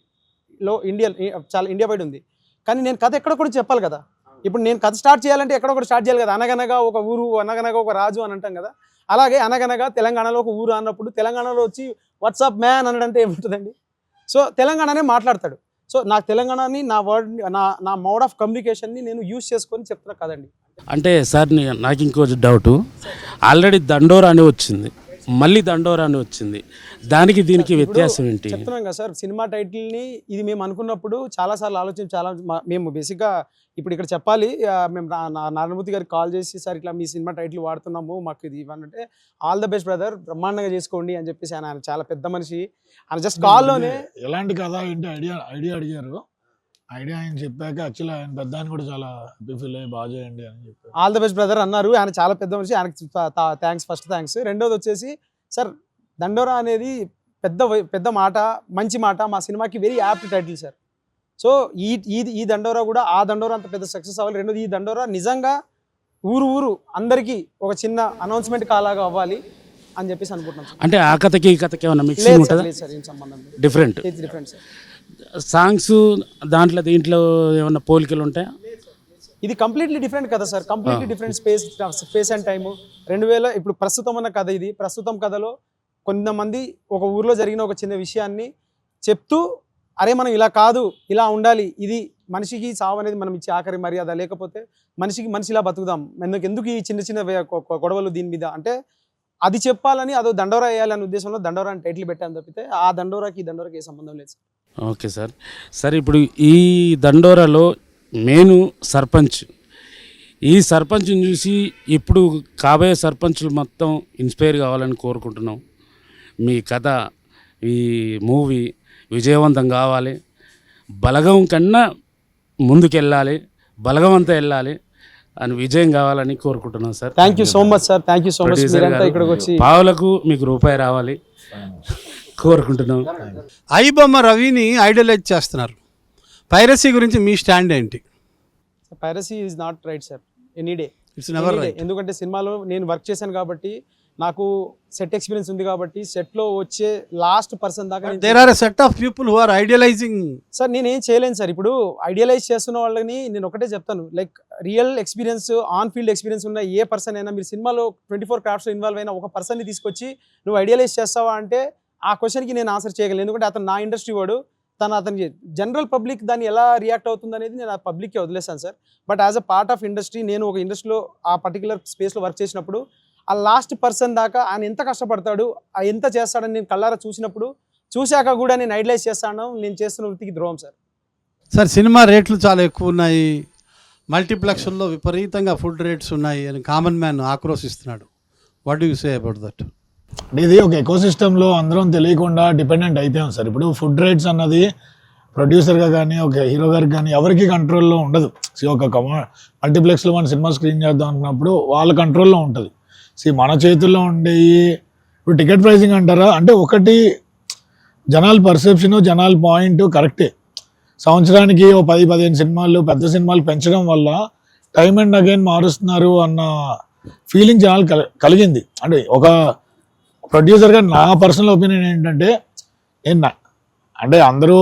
చాలా ఇండియా వైడ్ ఉంది. కానీ నేను కథ ఎక్కడ కూడా చెప్పాలి కదా. ఇప్పుడు నేను కథ స్టార్ట్ చేయాలంటే ఎక్కడ ఒకటి స్టార్ట్ చేయాలి కదా. అనగనగా ఒక ఊరు, అనగనగా ఒక రాజు అని అంటాం కదా. అలాగే అనగనగా తెలంగాణలో ఒక ఊరు అన్నప్పుడు తెలంగాణలో వచ్చి వాట్సాప్ మ్యాన్ అనడంటే ఏముంటుందండి? సో తెలంగాణనే మాట్లాడతాడు. సో నాకు తెలంగాణని నా వర్డ్ నా మోడ్ ఆఫ్ కమ్యూనికేషన్ని నేను యూజ్ చేసుకొని చెప్తున్నా కదండి. అంటే సార్ నాకు ఇంకో డౌట్, ఆల్రెడీ దండోరా అని వచ్చింది, మళ్ళీ దండోరా అని వచ్చింది. దానికి దీనికి వ్యత్యాసం ఏంటి? చెప్తున్నాం కదా సార్, సినిమా టైటిల్ని ఇది మేము అనుకున్నప్పుడు చాలాసార్లు ఆలోచించి మేము బేసిక్గా ఇప్పుడు ఇక్కడ చెప్పాలి, మేము నారాయణమూర్తి గారికి కాల్ చేసి సార్ ఇట్లా మీ సినిమా టైటిల్ వాడుతున్నాము, మాకు ఇది ఇవ్వనంటే ఆల్ ద బెస్ట్ బ్రదర్, బ్రహ్మాండంగా చేసుకోండి అని చెప్పేసి ఆయన చాలా పెద్ద మనిషి, ఆయన జస్ట్ కాల్లోనే ఎలాంటి కథ ఏంటి ఐడియా అడిగారు. ఐడియా ఆయన చెప్పాక యాక్చువల్లీ ఆయన పెద్ద ఆయన కూడా చాలా హ్యాపీ ఫీల్ అయ్యి బాగా చేయండి అని చెప్పారు. ఆల్ ద బెస్ట్ బ్రదర్ అన్నారు. ఆయన చాలా పెద్ద మనిషి, ఆయనకి ఫస్ట్ థ్యాంక్స్. రెండోది వచ్చేసి సార్, దండోరా అనేది పెద్ద మాట, మంచి మాట, మా సినిమాకి very apt title sir. So ఈ దండోరా కూడా ఆ దండోరా అంత పెద్ద సక్సెస్ అవ్వాలి. రెండోది ఈ దండోరా నిజంగా ఊరు అందరికీ ఒక చిన్న అనౌన్స్మెంట్ కాలాగా అవ్వాలి అని చెప్పేసి అనుకుంటున్నాం. అంటే ఆ కథకి ఈ కథకి ఏమైనా మిక్సింగ్ ఉంటుందా? లేదు సార్, ఏం సంబంధం లేదు, డిఫరెంట్ డిఫరెంట్ సార్. సాంగ్స్ దీంట్లో ఏమన్నా పోలికలు ఉంటాయా? ఇది కంప్లీట్లీ డిఫరెంట్ కదా sir, completely different space and time. 2000 ఇప్పుడు ప్రస్తుతం ఉన్న కథ ఇది. ప్రస్తుతం కథలో కొంతమంది ఒక ఊర్లో జరిగిన ఒక చిన్న విషయాన్ని చెప్తూ, అరే మనం ఇలా కాదు, ఇలా ఉండాలి, ఇది మనిషికి చావు అనేది మనం ఇచ్చే ఆఖరి మర్యాద, లేకపోతే మనిషిలా బతుకుదాం, ఎందుకు ఈ చిన్న గొడవలు దీని మీద అంటే అది చెప్పాలని, అదో దండోరా వేయాలనే ఉద్దేశంలో దండోరా అని టైటిల్ పెట్టాను తప్పితే ఆ దండోరాకి ఈ దండోరాకి ఏ సంబంధం లేదు సార్. Okay sir. సార్ ఇప్పుడు ఈ దండోరాలో మెయిన్ సర్పంచ్, ఈ సర్పంచ్ని చూసి ఇప్పుడు కాబోయే సర్పంచ్లు మొత్తం ఇన్స్పైర్ కావాలని కోరుకుంటున్నాం. మీ కథ, ఈ మూవీ విజయవంతం కావాలి, బలగం కన్నా ముందుకెళ్ళాలి, బలగం అంతా వెళ్ళాలి అని విజయం కావాలని కోరుకుంటున్నాం sir. Thank you so much sir, thank you so much. మీరంతా ఇక్కడికి వచ్చి పావులకు మీకు రూపాయి రావాలి కోరుకుంటున్నాం. ఐబొమ్మ రవిని ఐడలైజ్ చేస్తున్నారు. పైరసీ గురించి మీ స్టాండ్ ఏంటి? Piracy is not right sir, any day. It's never right. ఎందుకంటే సినిమాలో నేను వర్క్ చేశాను కాబట్టి, నాకు సెట్ ఎక్స్పీరియన్స్ ఉంది కాబట్టి, సెట్లో వచ్చే లాస్ట్ పర్సన్ దాకా there are a set of people who are idealising. Sir నేనేం చేయలేను సార్. ఇప్పుడు ఐడియలైజ్ చేస్తున్న వాళ్ళని నేను ఒకటే చెప్తాను, like real experience, on field experience ఉన్న ఏ పర్సన్ అయినా, మీరు సినిమాలో 24 క్రాఫ్ట్స్లో ఇన్వాల్వ్ అయిన ఒక పర్సన్ని తీసుకొచ్చి నువ్వు ఐడియలైజ్ చేస్తావా అంటే ఆ క్వశ్చన్కి నేను ఆన్సర్ చేయగలను. ఎందుకంటే అతను నా ఇండస్ట్రీ వాడు, అతనికి జనరల్ పబ్లిక్ దాన్ని ఎలా రియాక్ట్ అవుతుంది అనేది నేను ఆ పబ్లిక్కి వదిలేస్తాను sir. But as a part of industry, నేను ఒక ఇండస్ట్రీలో ఆ పర్టికులర్ స్పేస్లో వర్క్ చేసినప్పుడు ఆ లాస్ట్ పర్సన్ దాకా ఆయన ఎంత కష్టపడతాడు, ఎంత చేస్తాడని నేను కళ్ళారా చూశాక కూడా నేను ఐడియలైజ్ చేస్తాను. నేను చేస్తున్న వృత్తికి ద్రోహం సార్. సార్ సినిమా రేట్లు చాలా ఎక్కువ ఉన్నాయి, మల్టీప్లెక్స్ల్లో విపరీతంగా ఫుడ్ రేట్స్ ఉన్నాయి అని కామన్ మ్యాన్ ఆక్రోశిస్తున్నాడు. What do you say about that? అంటే ఇది ఒక ఎకోసిస్టంలో అందరం తెలియకుండా డిపెండెంట్ అయిపోయాం సార్. ఇప్పుడు ఫుడ్ రేట్స్ అన్నది ప్రొడ్యూసర్గా కానీ, ఒక హీరో గారికి కానీ ఎవరికి కంట్రోల్లో ఉండదు. ఒక మల్టీప్లెక్స్లో మన సినిమా స్క్రీన్ చేద్దాం అనుకున్నప్పుడు వాళ్ళ కంట్రోల్లో ఉంటుంది. మన చేతుల్లో ఉండేవి ఇప్పుడు టికెట్ ప్రైసింగ్ అంటారా అంటే, ఒకటి జనాల పర్సెప్షను, జనాల పాయింట్ కరెక్టే. సంవత్సరానికి 10-15 సినిమాలు, పెద్ద సినిమాలు పెంచడం వల్ల టైమ్ అండ్ అగైన్ మారుస్తున్నారు అన్న ఫీలింగ్ జనాలు కలిగింది. అంటే ఒక ప్రొడ్యూసర్గా నా పర్సనల్ ఒపీనియన్ ఏంటంటే, అంటే అందరూ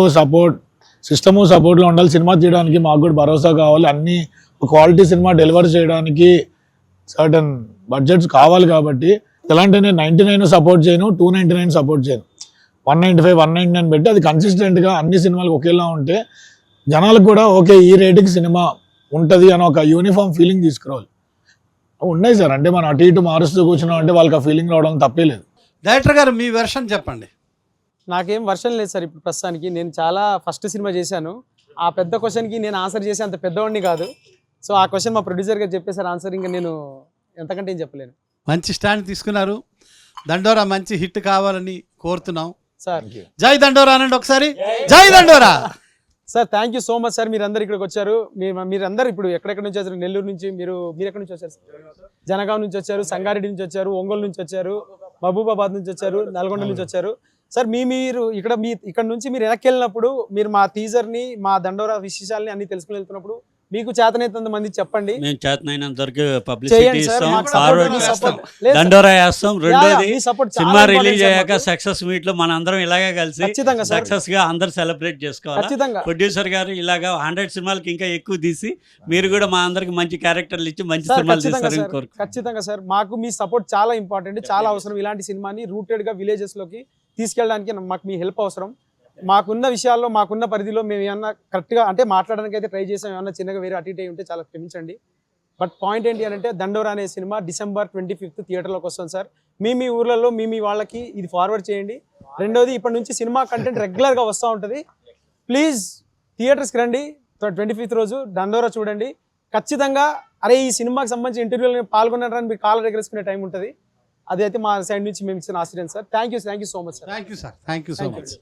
సిస్టము సపోర్ట్లో ఉండాలి. సినిమా తీయడానికి మాకు కూడా భరోసా కావాలి, అన్ని క్వాలిటీ సినిమా డెలివర్ చేయడానికి సర్టన్ బడ్జెట్స్ కావాలి. కాబట్టి ఎలాంటి నేను 99 సపోర్ట్ చేయను, 299 సపోర్ట్ చేయను, 195, 199 పెట్టి అది కన్సిస్టెంట్గా అన్ని సినిమాలకు ఒకేలా ఉంటే జనాలకు కూడా ఓకే ఈ రేటుకి సినిమా ఉంటుంది అని ఒక యూనిఫామ్ ఫీలింగ్ తీసుకురావాలి. ఉన్నాయి సార్, అంటే మనం అటు ఇటు మారుస్తూ కూర్చున్నాం అంటే వాళ్ళకి ఆ ఫీలింగ్ రావడం తప్పే లేదు. డైరెక్టర్ గారు మీ వెర్షన్ చెప్పండి. నాకేం వర్షన్ లేదు సార్. ఇప్పుడు ప్రస్తుతానికి నేను చాలా ఫస్ట్ సినిమా చేశాను. ఆ పెద్ద క్వశ్చన్కి నేను ఆన్సర్ చేసే అంత పెద్దవాడిని కాదు. సో ఆ క్వశ్చన్ మా ప్రొడ్యూసర్ గారు చెప్పేసారు ఆన్సర్, ఇంకా నేను ఎంతకంటే ఏం చెప్పలేను. మంచి స్టాండ్ తీసుకున్నారు. దండోరా మంచి హిట్ కావాలని కోరుతున్నాం సార్. జై దండోరా అనండి ఒకసారి, జై దండోరా. Sir thank you so much sir. మీరందరూ ఇక్కడికి వచ్చారు. మీరందరూ ఇప్పుడు ఎక్కడెక్కడ నుంచి వచ్చారు? నెల్లూరు నుంచి, మీరు ఎక్కడి నుంచి వచ్చారు? జనగాం నుంచి వచ్చారు, సంగారెడ్డి నుంచి వచ్చారు, ఒంగోలు నుంచి వచ్చారు, మహబూబాబాద్ నుంచి వచ్చారు, నల్గొండ నుంచి వచ్చారు. సార్ మీరు ఇక్కడ నుంచి మీరు వెనక్కి వెళ్ళినప్పుడు, మీరు మా టీజర్ని, మా దండోరా విశేషాలని అన్ని తెలుసుకుని వెళ్తున్నప్పుడు మీకు చేతనైనంత మంది చెప్పండి. మేము చేతనైనంత వరకు పబ్లిసిటీ ఇస్తాం, ఫార్వర్డ్ చేస్తాం, దండోరా వేస్తాం. రెండోది సినిమా రిలీజ్ అయ్యాక సక్సెస్ మీట్ లో మన అందరం ఇలాగే కలిసి సక్సెస్ గా అందరు సెలబ్రేట్ చేసుకోవాలి. ప్రొడ్యూసర్ గారు ఇలాగా 100 సినిమాలకి ఇంకా ఎక్కువ తీసి మీరు కూడా మా అందరికి మంచి క్యారెక్టర్లు ఇచ్చి మంచి సినిమాలు తీస్తారని కోరుకుంటున్నాం. ఖచ్చితంగా సార్, మాకు మీ సపోర్ట్ చాలా ఇంపార్టెంట్, చాలా అవసరం. ఇలాంటి సినిమాని రూటెడ్ గా విలేజెస్ లోకి తీసుకెళ్ళడానికి మాకు మీ హెల్ప్ అవసరం. మాకున్న విషయాల్లో, మాకున్న పరిధిలో మేము ఏమన్నా కరెక్ట్గా అంటే మాట్లాడడానికి అయితే ట్రై చేసాం. ఏమన్నా చిన్నగా వేరే అటు ఇటు ఉంటే చాలా క్షమించండి. బట్ పాయింట్ ఏంటి అని అంటే, దండోరా అనే సినిమా December 25th థియేటర్లోకి వస్తుంది సార్. మీ ఊర్లలో మీ వాళ్ళకి ఇది ఫార్వర్డ్ చేయండి. రెండోది, ఇప్పటి నుంచి సినిమా కంటెంట్ రెగ్యులర్గా వస్తూ ఉంటుంది. ప్లీజ్ థియేటర్స్కి రండి. 25th రోజు దండోరా చూడండి. ఖచ్చితంగా అరే ఈ సినిమాకి సంబంధించి ఇంటర్వ్యూలో పాల్గొన్నారని మీరు కాల్ ఎగరేసుకునే టైం ఉంటుంది. అదైతే మా సైడ్ నుంచి మేము ఇచ్చిన ఆశ్చర్యం sir. Thank you so much sir. Thank you sir, thank you so much.